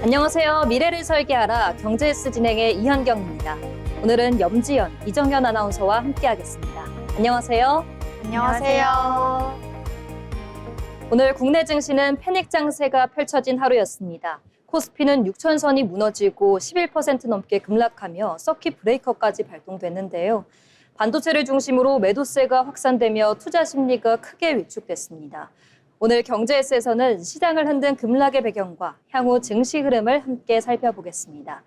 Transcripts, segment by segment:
안녕하세요. 미래를 설계하라 경제스 진행의 이현경입니다. 오늘은 염지연, 이정현 아나운서와 함께하겠습니다. 안녕하세요. 안녕하세요. 오늘 국내 증시는 패닉 장세가 펼쳐진 하루였습니다. 코스피는 6천선이 무너지고 11% 넘게 급락하며 서킷 브레이커까지 발동됐는데요. 반도체를 중심으로 매도세가 확산되며 투자 심리가 크게 위축됐습니다. 오늘 경제S에서는 시장을 흔든 급락의 배경과 향후 증시 흐름을 함께 살펴보겠습니다.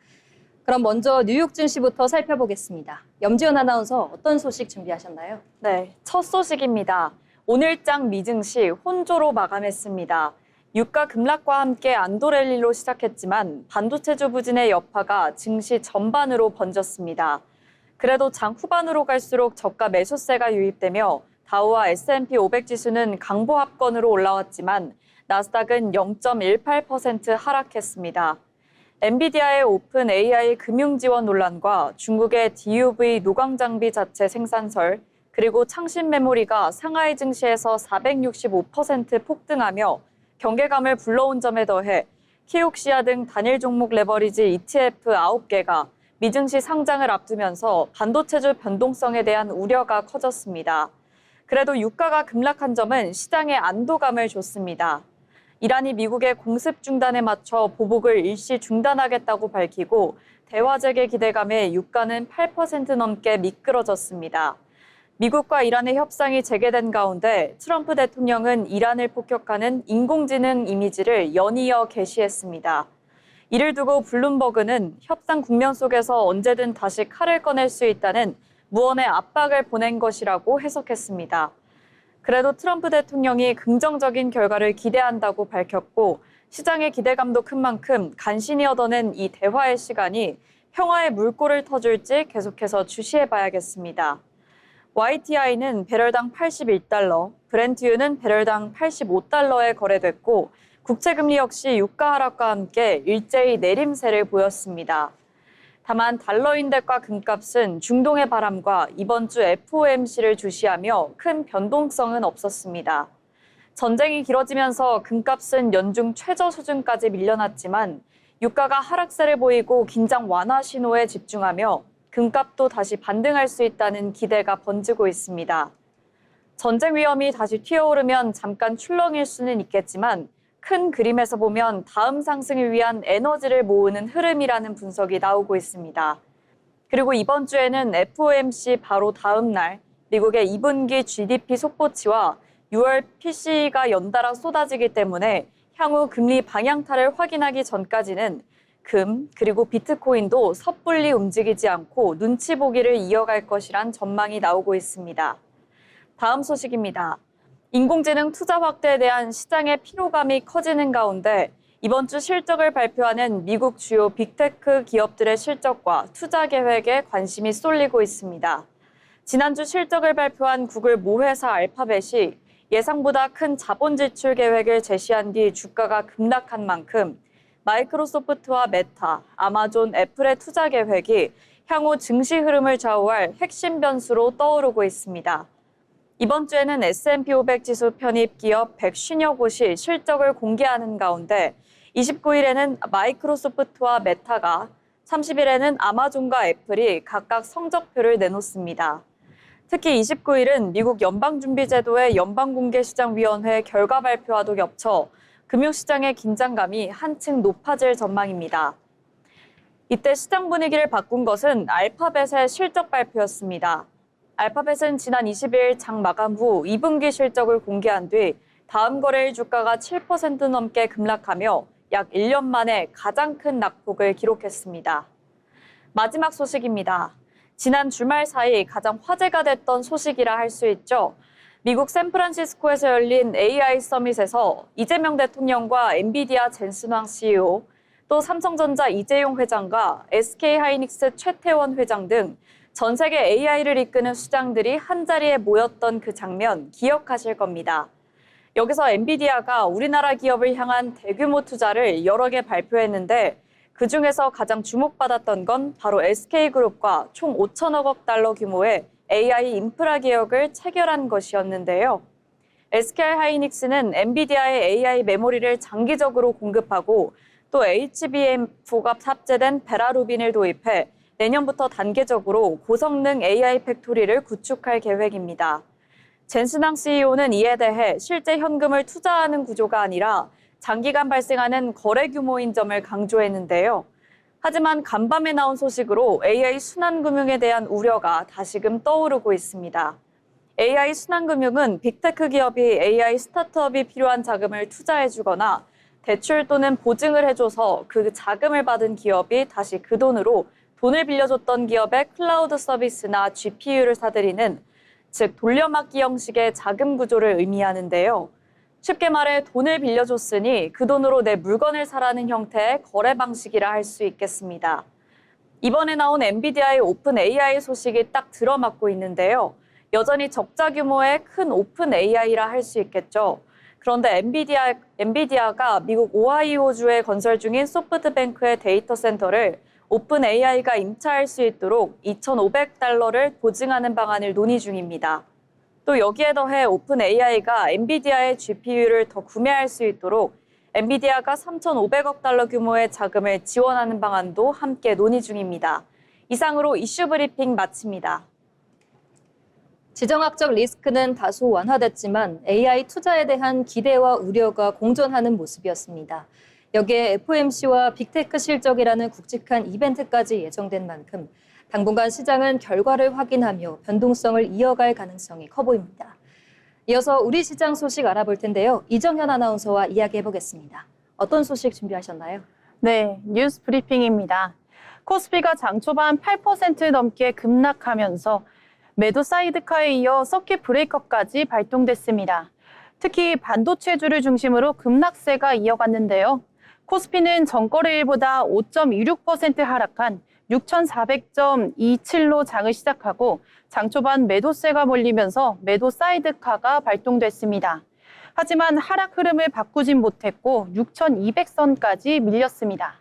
그럼 먼저 뉴욕 증시부터 살펴보겠습니다. 염지연 아나운서 어떤 소식 준비하셨나요? 네, 첫 소식입니다. 오늘장 미증시 혼조로 마감했습니다. 유가 급락과 함께 안도랠리로 시작했지만 반도체주 부진의 여파가 증시 전반으로 번졌습니다. 그래도 장 후반으로 갈수록 저가 매수세가 유입되며 다우와 S&P 500 지수는 강보합권으로 올라왔지만 나스닥은 0.18% 하락했습니다. 엔비디아의 오픈 AI 금융 지원 논란과 중국의 DUV 노광 장비 자체 생산설, 그리고 창신 메모리가 상하이 증시에서 465% 폭등하며 경계감을 불러온 점에 더해 키옥시아 등 단일 종목 레버리지 ETF 9개가 미증시 상장을 앞두면서 반도체주 변동성에 대한 우려가 커졌습니다. 그래도 유가가 급락한 점은 시장에 안도감을 줬습니다. 이란이 미국의 공습 중단에 맞춰 보복을 일시 중단하겠다고 밝히고 대화 재개 기대감에 유가는 8% 넘게 미끄러졌습니다. 미국과 이란의 협상이 재개된 가운데 트럼프 대통령은 이란을 폭격하는 인공지능 이미지를 연이어 게시했습니다. 이를 두고 블룸버그는 협상 국면 속에서 언제든 다시 칼을 꺼낼 수 있다는 무언의 압박을 보낸 것이라고 해석했습니다. 그래도 트럼프 대통령이 긍정적인 결과를 기대한다고 밝혔고 시장의 기대감도 큰 만큼 간신히 얻어낸 이 대화의 시간이 평화의 물꼬를 터줄지 계속해서 주시해봐야겠습니다. YTI는 배럴당 81달러, 브렌트유는 배럴당 85달러에 거래됐고 국채금리 역시 유가 하락과 함께 일제히 내림세를 보였습니다. 다만 달러인덱과 금값은 중동의 바람과 이번 주 FOMC를 주시하며 큰 변동성은 없었습니다. 전쟁이 길어지면서 금값은 연중 최저 수준까지 밀려났지만 유가가 하락세를 보이고 긴장 완화 신호에 집중하며 금값도 다시 반등할 수 있다는 기대가 번지고 있습니다. 전쟁 위험이 다시 튀어오르면 잠깐 출렁일 수는 있겠지만 큰 그림에서 보면 다음 상승을 위한 에너지를 모으는 흐름이라는 분석이 나오고 있습니다. 그리고 이번 주에는 FOMC 바로 다음 날 미국의 2분기 GDP 속보치와 6월 PCE가 연달아 쏟아지기 때문에 향후 금리 방향타를 확인하기 전까지는 금 그리고 비트코인도 섣불리 움직이지 않고 눈치 보기를 이어갈 것이란 전망이 나오고 있습니다. 다음 소식입니다. 인공지능 투자 확대에 대한 시장의 피로감이 커지는 가운데 이번 주 실적을 발표하는 미국 주요 빅테크 기업들의 실적과 투자 계획에 관심이 쏠리고 있습니다. 지난주 실적을 발표한 구글 모회사 알파벳이 예상보다 큰 자본 지출 계획을 제시한 뒤 주가가 급락한 만큼 마이크로소프트와 메타, 아마존, 애플의 투자 계획이 향후 증시 흐름을 좌우할 핵심 변수로 떠오르고 있습니다. 이번 주에는 S&P 500 지수 편입 기업 150여 곳이 실적을 공개하는 가운데 29일에는 마이크로소프트와 메타가, 30일에는 아마존과 애플이 각각 성적표를 내놓습니다. 특히 29일은 미국 연방준비제도의 연방공개시장위원회 결과 발표와도 겹쳐 금융시장의 긴장감이 한층 높아질 전망입니다. 이때 시장 분위기를 바꾼 것은 알파벳의 실적 발표였습니다. 알파벳은 지난 20일 장 마감 후 2분기 실적을 공개한 뒤 다음 거래일 주가가 7% 넘게 급락하며 약 1년 만에 가장 큰 낙폭을 기록했습니다. 마지막 소식입니다. 지난 주말 사이 가장 화제가 됐던 소식이라 할 수 있죠. 미국 샌프란시스코에서 열린 AI 서밋에서 이재명 대통령과 엔비디아 젠슨 황 CEO, 또 삼성전자 이재용 회장과 SK하이닉스 최태원 회장 등 전 세계 AI를 이끄는 수장들이 한자리에 모였던 그 장면 기억하실 겁니다. 여기서 엔비디아가 우리나라 기업을 향한 대규모 투자를 여러 개 발표했는데 그중에서 가장 주목받았던 건 바로 SK그룹과 총 5천억 달러 규모의 AI 인프라 계약을 체결한 것이었는데요. SK하이닉스는 엔비디아의 AI 메모리를 장기적으로 공급하고 또 HBM4가 탑재된 베라루빈을 도입해 내년부터 단계적으로 고성능 AI 팩토리를 구축할 계획입니다. 젠슨항 CEO는 이에 대해 실제 현금을 투자하는 구조가 아니라 장기간 발생하는 거래 규모인 점을 강조했는데요. 하지만 간밤에 나온 소식으로 AI 순환금융에 대한 우려가 다시금 떠오르고 있습니다. AI 순환금융은 빅테크 기업이 AI 스타트업이 필요한 자금을 투자해주거나 대출 또는 보증을 해줘서 그 자금을 받은 기업이 다시 그 돈으로 돈을 빌려줬던 기업의 클라우드 서비스나 GPU를 사들이는, 즉 돌려막기 형식의 자금 구조를 의미하는데요. 쉽게 말해 돈을 빌려줬으니 그 돈으로 내 물건을 사라는 형태의 거래 방식이라 할 수 있겠습니다. 이번에 나온 엔비디아의 오픈 AI 소식이 딱 들어맞고 있는데요. 여전히 적자 규모의 큰 오픈 AI라 할 수 있겠죠. 그런데 엔비디아가 미국 오하이오주에 건설 중인 소프트뱅크의 데이터 센터를 오픈 AI가 임차할 수 있도록 $2,500를 보증하는 방안을 논의 중입니다. 또 여기에 더해 오픈 AI가 엔비디아의 GPU를 더 구매할 수 있도록 엔비디아가 $3,500억 규모의 자금을 지원하는 방안도 함께 논의 중입니다. 이상으로 이슈 브리핑 마칩니다. 지정학적 리스크는 다소 완화됐지만 AI 투자에 대한 기대와 우려가 공존하는 모습이었습니다. 여기에 FOMC와 빅테크 실적이라는 굵직한 이벤트까지 예정된 만큼 당분간 시장은 결과를 확인하며 변동성을 이어갈 가능성이 커 보입니다. 이어서 우리 시장 소식 알아볼 텐데요. 이정현 아나운서와 이야기해보겠습니다. 어떤 소식 준비하셨나요? 네, 뉴스 브리핑입니다. 코스피가 장 초반 8% 넘게 급락하면서 매도 사이드카에 이어 서킷 브레이커까지 발동됐습니다. 특히 반도체주를 중심으로 급락세가 이어갔는데요. 코스피는 전거래일보다 5.26% 하락한 6,400.27로 장을 시작하고 장 초반 매도세가 몰리면서 매도 사이드카가 발동됐습니다. 하지만 하락 흐름을 바꾸진 못했고 6,200선까지 밀렸습니다.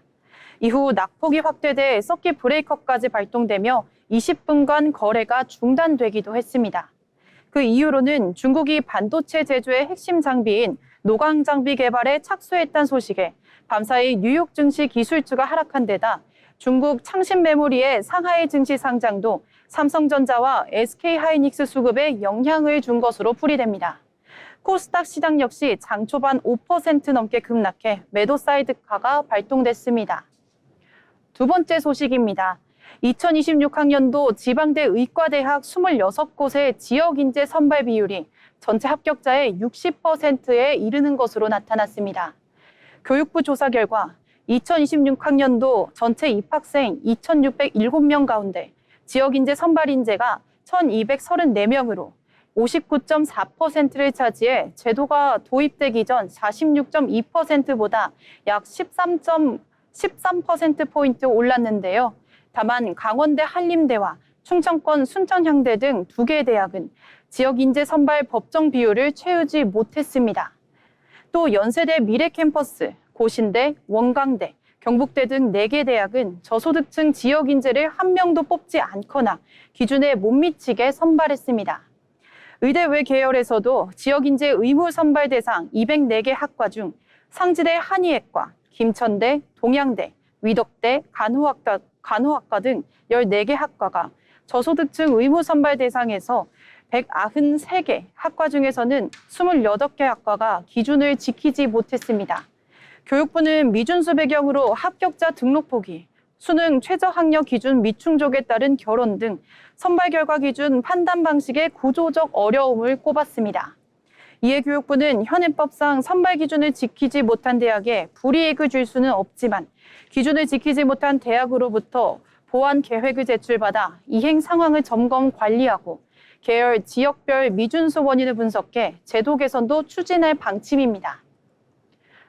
이후 낙폭이 확대돼 서킷 브레이커까지 발동되며 20분간 거래가 중단되기도 했습니다. 그 이유로는 중국이 반도체 제조의 핵심 장비인 노광 장비 개발에 착수했다는 소식에 밤사이 뉴욕 증시 기술주가 하락한 데다 중국 창신 메모리의 상하이 증시 상장도 삼성전자와 SK하이닉스 수급에 영향을 준 것으로 풀이됩니다. 코스닥 시장 역시 장 초반 5% 넘게 급락해 매도 사이드카가 발동됐습니다. 두 번째 소식입니다. 2026학년도 지방대 의과대학 26곳의 지역인재 선발 비율이 전체 합격자의 60%에 이르는 것으로 나타났습니다. 교육부 조사 결과 2026학년도 전체 입학생 2,607명 가운데 지역인재 선발 인재가 1,234명으로 59.4%를 차지해 제도가 도입되기 전 46.2%보다 약 13%포인트 올랐는데요. 다만 강원대 한림대와 충청권 순천향대 등 2개 대학은 지역인재 선발 법정 비율을 채우지 못했습니다. 또 연세대 미래캠퍼스, 고신대, 원광대, 경북대 등 4개 대학은 저소득층 지역인재를 한 명도 뽑지 않거나 기준에 못 미치게 선발했습니다. 의대 외 계열에서도 지역인재 의무 선발 대상 204개 학과 중 상지대 한의학과, 김천대, 동양대, 위덕대, 간호학과 등 14개 학과가 저소득층 의무 선발 대상에서 193개 학과 중에서는 28개 학과가 기준을 지키지 못했습니다. 교육부는 미준수 배경으로 합격자 등록포기, 수능 최저학력 기준 미충족에 따른 결혼 등 선발 결과 기준 판단 방식의 구조적 어려움을 꼽았습니다. 이에 교육부는 현행법상 선발 기준을 지키지 못한 대학에 불이익을 줄 수는 없지만 기준을 지키지 못한 대학으로부터 보완 계획을 제출받아 이행 상황을 점검 관리하고 계열 지역별 미준수 원인을 분석해 제도 개선도 추진할 방침입니다.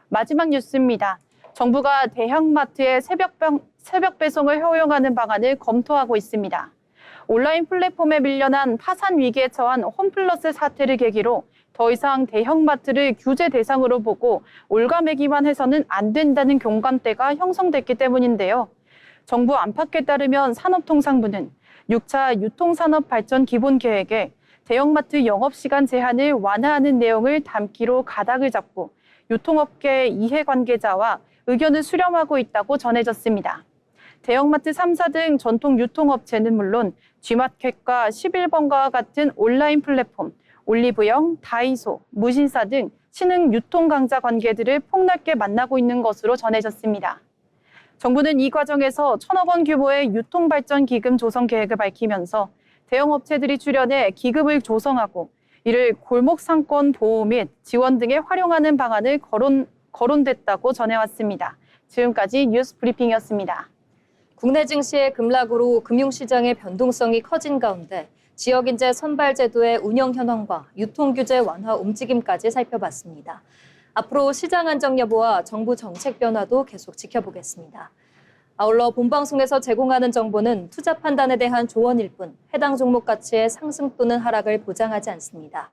마지막 뉴스입니다. 정부가 대형마트의 새벽 배송을 허용하는 방안을 검토하고 있습니다. 온라인 플랫폼에 밀려난 파산 위기에 처한 홈플러스 사태를 계기로 더 이상 대형마트를 규제 대상으로 보고 올가매기만 해서는 안 된다는 공감대가 형성됐기 때문인데요. 정부 안팎에 따르면 산업통상부는 6차 유통산업 발전 기본 계획에 대형마트 영업시간 제한을 완화하는 내용을 담기로 가닥을 잡고 유통업계 이해관계자와 의견을 수렴하고 있다고 전해졌습니다. 대형마트 3사 등 전통 유통업체는 물론 G마켓과 11번가와 같은 온라인 플랫폼, 올리브영, 다이소, 무신사 등 신흥 유통 강자 관계들을 폭넓게 만나고 있는 것으로 전해졌습니다. 정부는 이 과정에서 1,000억 원 규모의 유통발전기금 조성 계획을 밝히면서 대형업체들이 출연해 기금을 조성하고 이를 골목상권 보호 및 지원 등에 활용하는 방안을 거론됐다고 전해왔습니다. 지금까지 뉴스 브리핑이었습니다. 국내 증시의 급락으로 금융시장의 변동성이 커진 가운데 지역인재 선발 제도의 운영 현황과 유통규제 완화 움직임까지 살펴봤습니다. 앞으로 시장 안정 여부와 정부 정책 변화도 계속 지켜보겠습니다. 아울러 본방송에서 제공하는 정보는 투자 판단에 대한 조언일 뿐 해당 종목 가치의 상승 또는 하락을 보장하지 않습니다.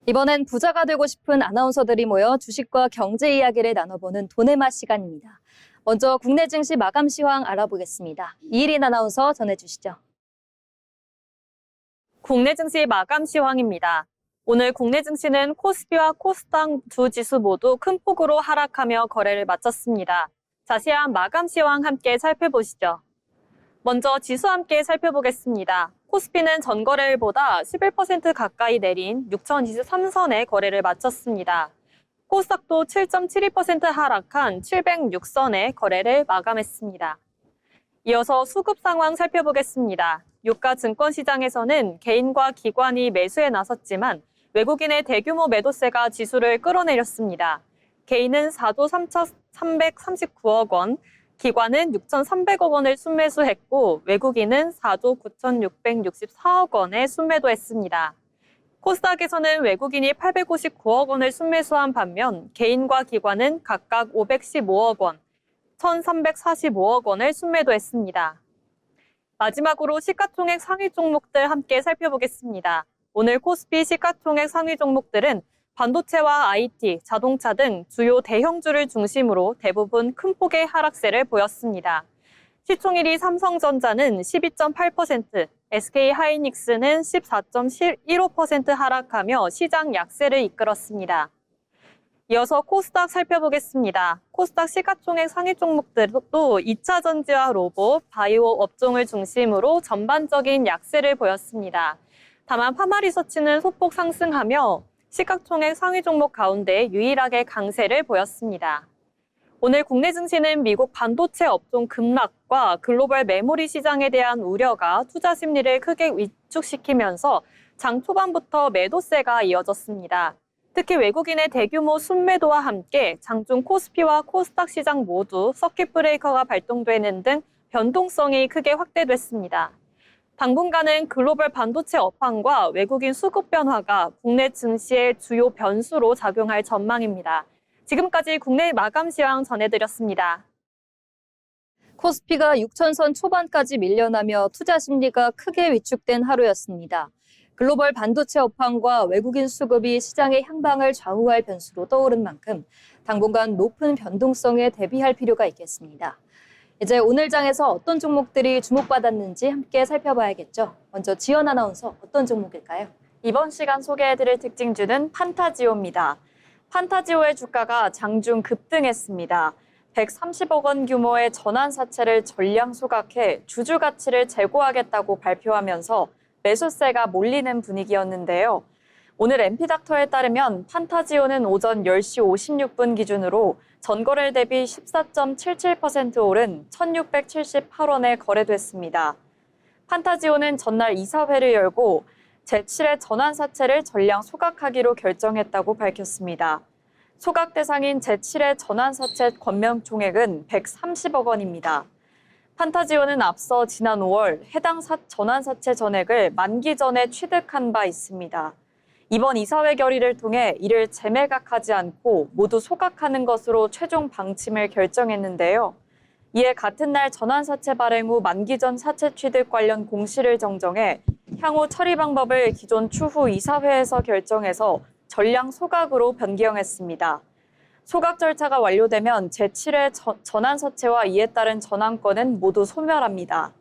이번엔 부자가 되고 싶은 아나운서들이 모여 주식과 경제 이야기를 나눠보는 돈의 맛 시간입니다. 먼저 국내 증시 마감 시황 알아보겠습니다. 이일인 아나운서 전해주시죠. 국내 증시 마감 시황입니다. 오늘 국내 증시는 코스피와 코스닥 두 지수 모두 큰 폭으로 하락하며 거래를 마쳤습니다. 자세한 마감 시황 함께 살펴보시죠. 먼저 지수 함께 살펴보겠습니다. 코스피는 전거래일보다 11% 가까이 내린 6,023선의 거래를 마쳤습니다. 코스닥도 7.72% 하락한 706선의 거래를 마감했습니다. 이어서 수급 상황 살펴보겠습니다. 유가 증권 시장에서는 개인과 기관이 매수에 나섰지만 외국인의 대규모 매도세가 지수를 끌어내렸습니다. 개인은 4조 339억 원, 기관은 6,300억 원을 순매수했고 외국인은 4조 9,664억 원에 순매도했습니다. 코스닥에서는 외국인이 859억 원을 순매수한 반면 개인과 기관은 각각 515억 원, 1,345억 원을 순매도했습니다. 마지막으로 시가총액 상위 종목들 함께 살펴보겠습니다. 오늘 코스피 시가총액 상위 종목들은 반도체와 IT, 자동차 등 주요 대형주를 중심으로 대부분 큰 폭의 하락세를 보였습니다. 시총 1위 삼성전자는 12.8%, SK하이닉스는 14.15% 하락하며 시장 약세를 이끌었습니다. 이어서 코스닥 살펴보겠습니다. 코스닥 시가총액 상위 종목들도 2차 전지와 로봇, 바이오 업종을 중심으로 전반적인 약세를 보였습니다. 다만 파마리서치는 소폭 상승하며 시가총액 상위 종목 가운데 유일하게 강세를 보였습니다. 오늘 국내 증시는 미국 반도체 업종 급락과 글로벌 메모리 시장에 대한 우려가 투자 심리를 크게 위축시키면서 장 초반부터 매도세가 이어졌습니다. 특히 외국인의 대규모 순매도와 함께 장중 코스피와 코스닥 시장 모두 서킷 브레이커가 발동되는 등 변동성이 크게 확대됐습니다. 당분간은 글로벌 반도체 업황과 외국인 수급 변화가 국내 증시의 주요 변수로 작용할 전망입니다. 지금까지 국내 마감 시황 전해드렸습니다. 코스피가 6천선 초반까지 밀려나며 투자 심리가 크게 위축된 하루였습니다. 글로벌 반도체 업황과 외국인 수급이 시장의 향방을 좌우할 변수로 떠오른 만큼 당분간 높은 변동성에 대비할 필요가 있겠습니다. 이제 오늘 장에서 어떤 종목들이 주목받았는지 함께 살펴봐야겠죠. 먼저 지연 아나운서 어떤 종목일까요? 이번 시간 소개해드릴 특징주는 판타지오입니다. 판타지오의 주가가 장중 급등했습니다. 130억 원 규모의 전환사채를 전량 소각해 주주 가치를 제고하겠다고 발표하면서 매수세가 몰리는 분위기였는데요. 오늘 MP닥터에 따르면 판타지오는 오전 10시 56분 기준으로 전거래일 대비 14.77% 오른 1,678원에 거래됐습니다. 판타지오는 전날 이사회를 열고 제7회 전환사채를 전량 소각하기로 결정했다고 밝혔습니다. 소각 대상인 제7회 전환사채 권명 총액은 130억 원입니다. 판타지오는 앞서 지난 5월 해당 전환사채 전액을 만기 전에 취득한 바 있습니다. 이번 이사회 결의를 통해 이를 재매각하지 않고 모두 소각하는 것으로 최종 방침을 결정했는데요. 이에 같은 날 전환사채 발행 후 만기 전 사채 취득 관련 공시를 정정해 향후 처리 방법을 기존 추후 이사회에서 결정해서 전량 소각으로 변경했습니다. 소각 절차가 완료되면 제7회 전환사채와 이에 따른 전환권은 모두 소멸합니다.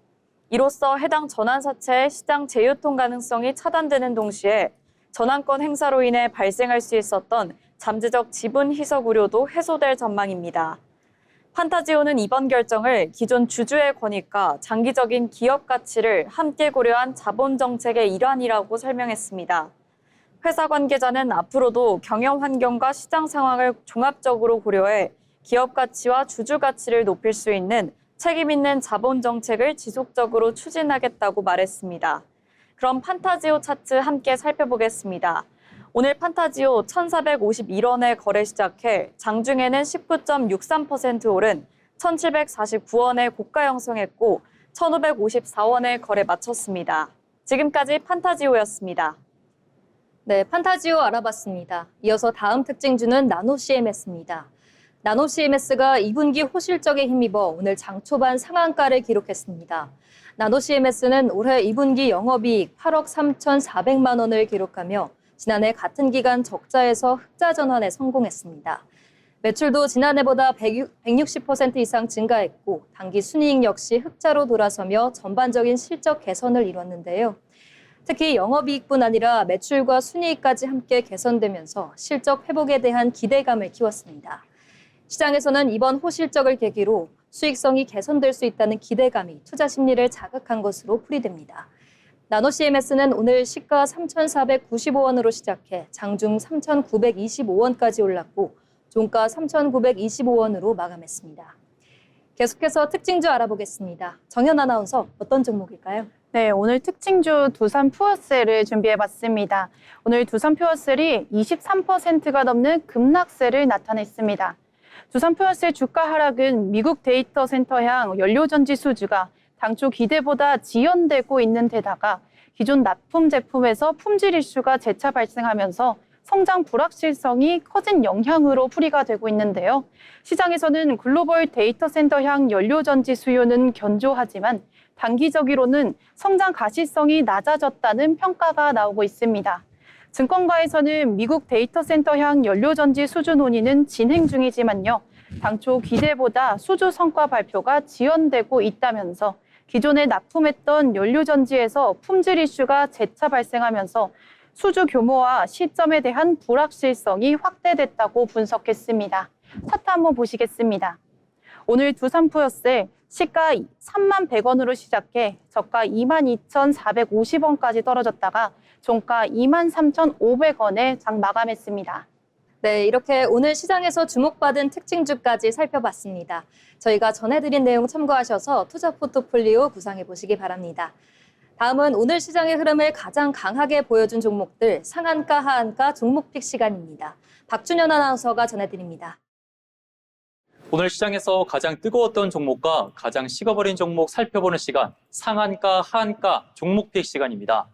이로써 해당 전환사채의 시장 재유통 가능성이 차단되는 동시에 전환권 행사로 인해 발생할 수 있었던 잠재적 지분 희석 우려도 해소될 전망입니다. 판타지오는 이번 결정을 기존 주주의 권익과 장기적인 기업 가치를 함께 고려한 자본 정책의 일환이라고 설명했습니다. 회사 관계자는 앞으로도 경영 환경과 시장 상황을 종합적으로 고려해 기업 가치와 주주 가치를 높일 수 있는 책임 있는 자본 정책을 지속적으로 추진하겠다고 말했습니다. 그럼 판타지오 차트 함께 살펴보겠습니다. 오늘 판타지오 1,451원에 거래 시작해 장중에는 19.63% 오른 1,749원에 고가 형성했고 1,554원에 거래 마쳤습니다. 지금까지 판타지오였습니다. 네, 판타지오 알아봤습니다. 이어서 다음 특징주는 나노CMS입니다. 나노CMS가 2분기 호실적에 힘입어 오늘 장 초반 상한가를 기록했습니다. 나노CMS는 올해 2분기 영업이익 8억 3,400만 원을 기록하며 지난해 같은 기간 적자에서 흑자 전환에 성공했습니다. 매출도 지난해보다 160% 이상 증가했고 당기 순이익 역시 흑자로 돌아서며 전반적인 실적 개선을 이뤘는데요. 특히 영업이익뿐 아니라 매출과 순이익까지 함께 개선되면서 실적 회복에 대한 기대감을 키웠습니다. 시장에서는 이번 호실적을 계기로 수익성이 개선될 수 있다는 기대감이 투자 심리를 자극한 것으로 풀이됩니다. 나노CMS는 오늘 시가 3,495원으로 시작해 장중 3,925원까지 올랐고 종가 3,925원으로 마감했습니다. 계속해서 특징주 알아보겠습니다. 정현 아나운서, 어떤 종목일까요? 네, 오늘 특징주 두산 푸어셀을 준비해봤습니다. 오늘 두산 푸어셀이 23%가 넘는 급락세를 나타냈습니다. 두산 푸어셀 주가 하락은 미국 데이터 센터향 연료전지 수주가 당초 기대보다 지연되고 있는 데다가 기존 납품 제품에서 품질 이슈가 재차 발생하면서 성장 불확실성이 커진 영향으로 풀이가 되고 있는데요. 시장에서는 글로벌 데이터 센터향 연료전지 수요는 견조하지만 단기적으로는 성장 가시성이 낮아졌다는 평가가 나오고 있습니다. 증권가에서는 미국 데이터 센터향 연료전지 수주 논의는 진행 중이지만요. 당초 기대보다 수주 성과 발표가 지연되고 있다면서 기존에 납품했던 연료전지에서 품질 이슈가 재차 발생하면서 수주 규모와 시점에 대한 불확실성이 확대됐다고 분석했습니다. 차트 한번 보시겠습니다. 오늘 두산 푸어셀 시가 31,100원으로 시작해 저가 22,450원까지 떨어졌다가 종가 23,500원에 장 마감했습니다. 네, 이렇게 오늘 시장에서 주목받은 특징주까지 살펴봤습니다. 저희가 전해드린 내용 참고하셔서 투자 포트폴리오 구상해 보시기 바랍니다. 다음은 오늘 시장의 흐름을 가장 강하게 보여준 종목들 상한가, 하한가, 종목픽 시간입니다. 박준현 아나운서가 전해드립니다. 오늘 시장에서 가장 뜨거웠던 종목과 가장 식어버린 종목 살펴보는 시간, 상한가, 하한가, 종목픽 시간입니다.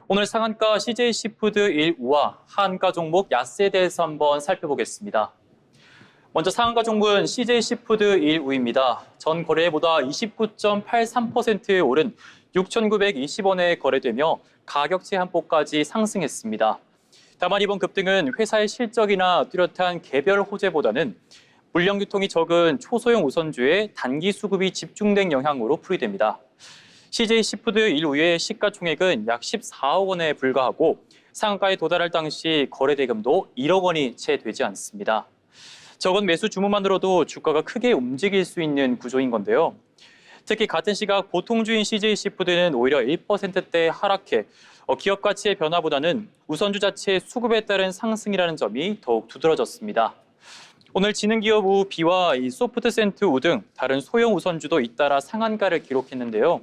오늘 상한가 CJ시푸드 1우와 하한가 종목 야스에 대해서 한번 살펴보겠습니다. 먼저 상한가 종목은 CJ시푸드 1우입니다. 전 거래보다 29.83% 오른 6,920원에 거래되며 가격체 한포까지 상승했습니다. 다만 이번 급등은 회사의 실적이나 뚜렷한 개별 호재보다는 물량 유통이 적은 초소형 우선주에 단기 수급이 집중된 영향으로 풀이됩니다. CJ시푸드 1우의 시가총액은 약 14억 원에 불과하고 상한가에 도달할 당시 거래 대금도 1억 원이 채 되지 않습니다. 적은 매수 주문만으로도 주가가 크게 움직일 수 있는 구조인 건데요. 특히 같은 시각 보통주인 CJ시푸드는 오히려 1%대 하락해 기업 가치의 변화보다는 우선주 자체의 수급에 따른 상승이라는 점이 더욱 두드러졌습니다. 오늘 지능기업 우비와 소프트센트 우 등 다른 소형 우선주도 잇따라 상한가를 기록했는데요.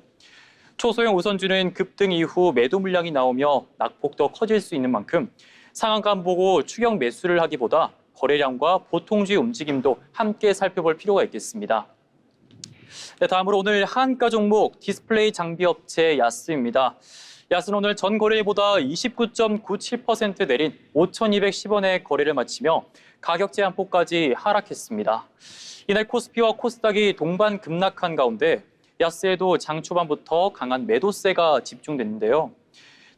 초소형 우선주는 급등 이후 매도 물량이 나오며 낙폭도 커질 수 있는 만큼 상한가 보고 추격 매수를 하기보다 거래량과 보통주의 움직임도 함께 살펴볼 필요가 있겠습니다. 네, 다음으로 오늘 하한가 종목 디스플레이 장비 업체 야스입니다. 야스는 오늘 전 거래일보다 29.97% 내린 5,210원에 거래를 마치며 가격제 한포까지 하락했습니다. 이날 코스피와 코스닥이 동반 급락한 가운데 야스에도 장 초반부터 강한 매도세가 집중됐는데요.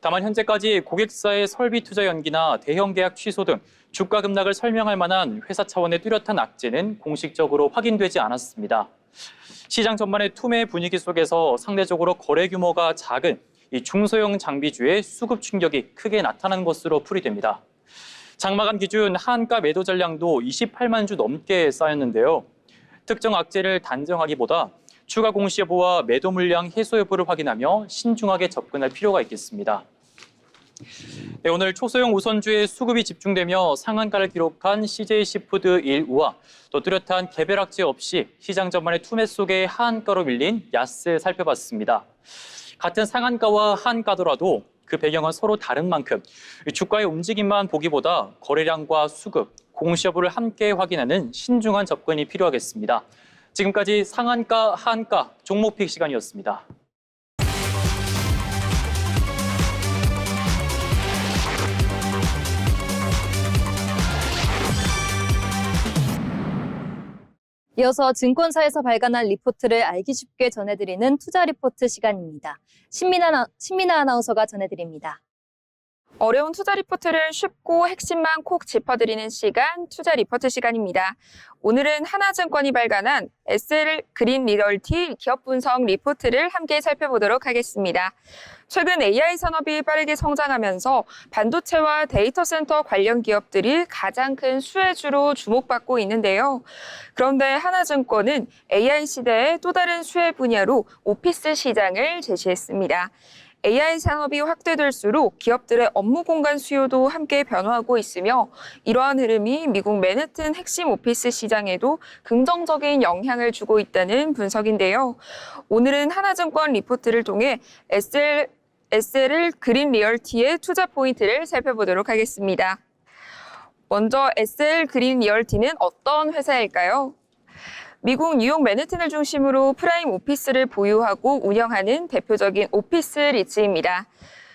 다만 현재까지 고객사의 설비 투자 연기나 대형 계약 취소 등 주가 급락을 설명할 만한 회사 차원의 뚜렷한 악재는 공식적으로 확인되지 않았습니다. 시장 전반의 투매 분위기 속에서 상대적으로 거래 규모가 작은 이 중소형 장비주의 수급 충격이 크게 나타난 것으로 풀이됩니다. 장마감 기준 하한가 매도 전량도 28만 주 넘게 쌓였는데요. 특정 악재를 단정하기보다 추가 공시 여부와 매도 물량 해소 여부를 확인하며 신중하게 접근할 필요가 있겠습니다. 네, 오늘 초소형 우선주의 수급이 집중되며 상한가를 기록한 CJ시푸드 1우와 또 뚜렷한 개별 악재 없이 시장 전반의 투매 속에 하한가로 밀린 야스 살펴봤습니다. 같은 상한가와 하한가더라도 그 배경은 서로 다른 만큼 주가의 움직임만 보기보다 거래량과 수급, 공시 여부를 함께 확인하는 신중한 접근이 필요하겠습니다. 지금까지 상한가, 하한가, 종목픽 시간이었습니다. 이어서 증권사에서 발간한 리포트를 알기 쉽게 전해드리는 투자 리포트 시간입니다. 신민아 아나운서가 전해드립니다. 어려운 투자 리포트를 쉽고 핵심만 콕 짚어드리는 시간, 투자 리포트 시간입니다. 오늘은 하나증권이 발간한 SL 그린 리얼티 기업 분석 리포트를 함께 살펴보도록 하겠습니다. 최근 AI 산업이 빠르게 성장하면서 반도체와 데이터 센터 관련 기업들이 가장 큰 수혜주로 주목받고 있는데요. 그런데 하나증권은 AI 시대의 또 다른 수혜 분야로 오피스 시장을 제시했습니다. AI 산업이 확대될수록 기업들의 업무 공간 수요도 함께 변화하고 있으며 이러한 흐름이 미국 맨해튼 핵심 오피스 시장에도 긍정적인 영향을 주고 있다는 분석인데요. 오늘은 하나증권 리포트를 통해 SL 그린 리얼티의 투자 포인트를 살펴보도록 하겠습니다. 먼저 SL 그린 리얼티는 어떤 회사일까요? 미국 뉴욕 맨해튼을 중심으로 프라임 오피스를 보유하고 운영하는 대표적인 오피스 리츠입니다.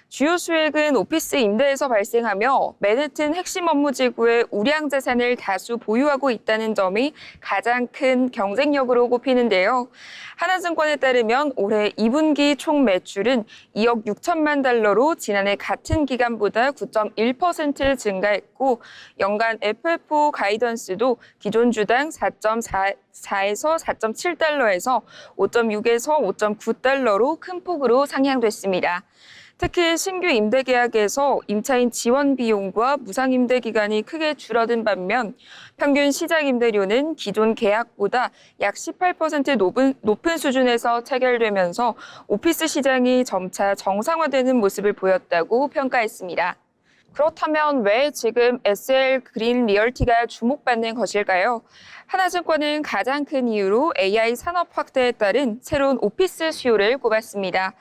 주요 수익은 오피스 임대에서 발생하며 맨해튼 핵심 업무 지구의 우량 자산을 다수 보유하고 있다는 점이 가장 큰 경쟁력으로 꼽히는데요. 하나증권에 따르면 올해 2분기 총 매출은 2억 6천만 달러로 지난해 같은 기간보다 9.1% 증가했고 연간 FFO 가이던스도 기존 주당 4.4에서 4.7달러에서 5.6에서 5.9달러로 큰 폭으로 상향됐습니다. 특히 신규 임대 계약에서 임차인 지원 비용과 무상 임대 기간이 크게 줄어든 반면 평균 시장 임대료는 기존 계약보다 약 18% 높은 수준에서 체결되면서 오피스 시장이 점차 정상화되는 모습을 보였다고 평가했습니다. 그렇다면 왜 지금 SL 그린 리얼티가 주목받는 것일까요? 하나증권은 가장 큰 이유로 AI 산업 확대에 따른 새로운 오피스 수요를 꼽았습니다.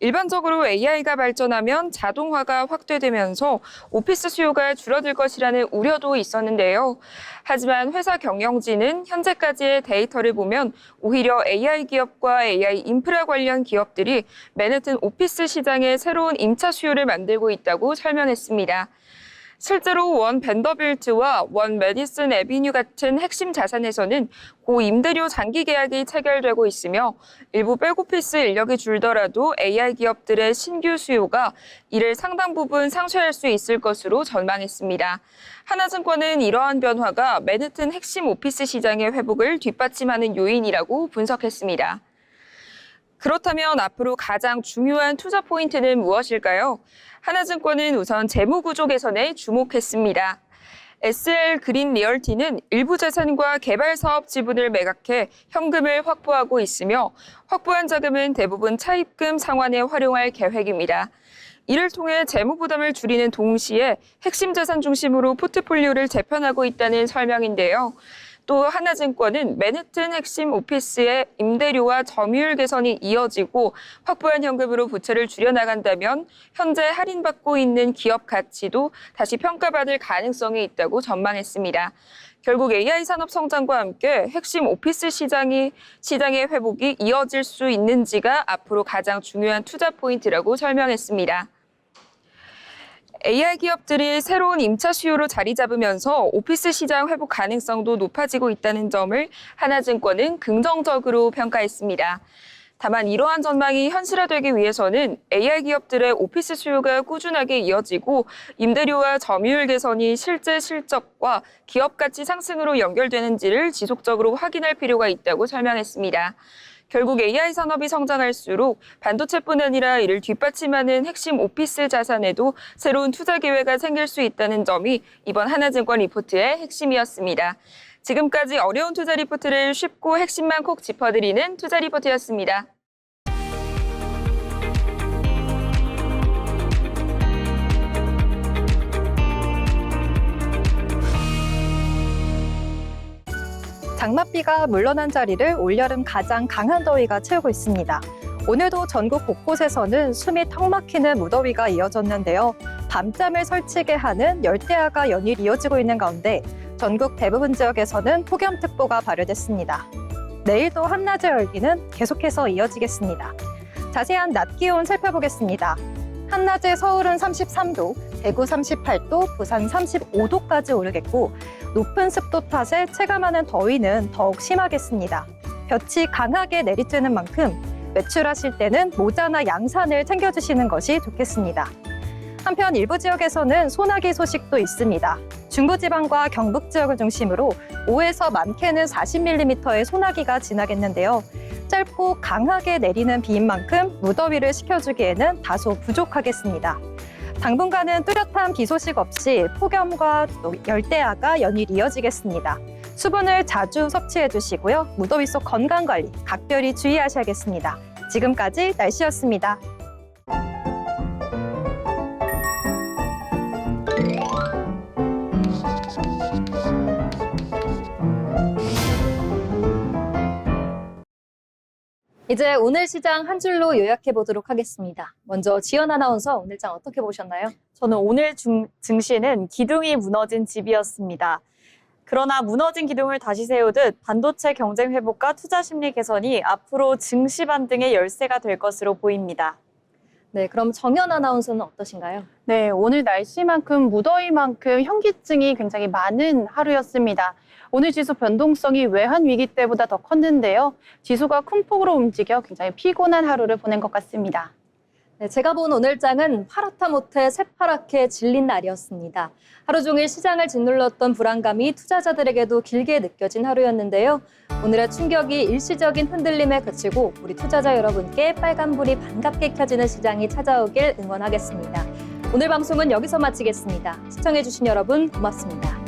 일반적으로 AI가 발전하면 자동화가 확대되면서 오피스 수요가 줄어들 것이라는 우려도 있었는데요. 하지만 회사 경영진은 현재까지의 데이터를 보면 오히려 AI 기업과 AI 인프라 관련 기업들이 맨해튼 오피스 시장의 새로운 임차 수요를 만들고 있다고 설명했습니다. 실제로 원 벤더빌트와 원 메디슨 애비뉴 같은 핵심 자산에서는 고임대료 장기 계약이 체결되고 있으며 일부 백오피스 인력이 줄더라도 AI 기업들의 신규 수요가 이를 상당 부분 상쇄할 수 있을 것으로 전망했습니다. 하나증권은 이러한 변화가 맨해튼 핵심 오피스 시장의 회복을 뒷받침하는 요인이라고 분석했습니다. 그렇다면 앞으로 가장 중요한 투자 포인트는 무엇일까요? 하나증권은 우선 재무구조 개선에 주목했습니다. SL 그린 리얼티는 일부 자산과 개발 사업 지분을 매각해 현금을 확보하고 있으며 확보한 자금은 대부분 차입금 상환에 활용할 계획입니다. 이를 통해 재무 부담을 줄이는 동시에 핵심 자산 중심으로 포트폴리오를 재편하고 있다는 설명인데요. 또 하나증권은 맨해튼 핵심 오피스의 임대료와 점유율 개선이 이어지고 확보한 현금으로 부채를 줄여나간다면 현재 할인받고 있는 기업 가치도 다시 평가받을 가능성이 있다고 전망했습니다. 결국 AI 산업 성장과 함께 핵심 오피스 시장의 회복이 이어질 수 있는지가 앞으로 가장 중요한 투자 포인트라고 설명했습니다. AI 기업들이 새로운 임차 수요로 자리 잡으면서 오피스 시장 회복 가능성도 높아지고 있다는 점을 하나증권은 긍정적으로 평가했습니다. 다만 이러한 전망이 현실화되기 위해서는 AI 기업들의 오피스 수요가 꾸준하게 이어지고 임대료와 점유율 개선이 실제 실적과 기업 가치 상승으로 연결되는지를 지속적으로 확인할 필요가 있다고 설명했습니다. 결국 AI 산업이 성장할수록 반도체뿐 아니라 이를 뒷받침하는 핵심 오피스 자산에도 새로운 투자 기회가 생길 수 있다는 점이 이번 하나증권 리포트의 핵심이었습니다. 지금까지 어려운 투자 리포트를 쉽고 핵심만 콕 짚어드리는 투자 리포트였습니다. 장맛비가 물러난 자리를 올여름 가장 강한 더위가 채우고 있습니다. 오늘도 전국 곳곳에서는 숨이 턱 막히는 무더위가 이어졌는데요. 밤잠을 설치게 하는 열대야가 연일 이어지고 있는 가운데 전국 대부분 지역에서는 폭염특보가 발효됐습니다. 내일도 한낮의 열기는 계속해서 이어지겠습니다. 자세한 낮 기온 살펴보겠습니다. 한낮에 서울은 33도, 대구 38도, 부산 35도까지 오르겠고 높은 습도 탓에 체감하는 더위는 더욱 심하겠습니다. 볕이 강하게 내리쬐는 만큼 외출하실 때는 모자나 양산을 챙겨주시는 것이 좋겠습니다. 한편 일부 지역에서는 소나기 소식도 있습니다. 중부지방과 경북 지역을 중심으로 5에서 많게는 40mm의 소나기가 지나겠는데요. 짧고 강하게 내리는 비인 만큼 무더위를 식혀주기에는 다소 부족하겠습니다. 당분간은 뚜렷한 비 소식 없이 폭염과 또 열대야가 연일 이어지겠습니다. 수분을 자주 섭취해 주시고요. 무더위 속 건강관리 각별히 주의하셔야겠습니다. 지금까지 날씨였습니다. 이제 오늘 시장 한 줄로 요약해 보도록 하겠습니다. 먼저 지연 아나운서 오늘 장 어떻게 보셨나요? 저는 오늘 증시는 기둥이 무너진 집이었습니다. 그러나 무너진 기둥을 다시 세우듯 반도체 경쟁 회복과 투자 심리 개선이 앞으로 증시 반등의 열쇠가 될 것으로 보입니다. 네, 그럼 정연 아나운서는 어떠신가요? 네, 오늘 날씨만큼 무더위만큼 현기증이 굉장히 많은 하루였습니다. 오늘 지수 변동성이 외환 위기 때보다 더 컸는데요. 지수가 큰 폭으로 움직여 굉장히 피곤한 하루를 보낸 것 같습니다. 네, 제가 본 오늘 장은 파랗다 못해 새파랗게 질린 날이었습니다. 하루 종일 시장을 짓눌렀던 불안감이 투자자들에게도 길게 느껴진 하루였는데요. 오늘의 충격이 일시적인 흔들림에 그치고 우리 투자자 여러분께 빨간불이 반갑게 켜지는 시장이 찾아오길 응원하겠습니다. 오늘 방송은 여기서 마치겠습니다. 시청해주신 여러분 고맙습니다.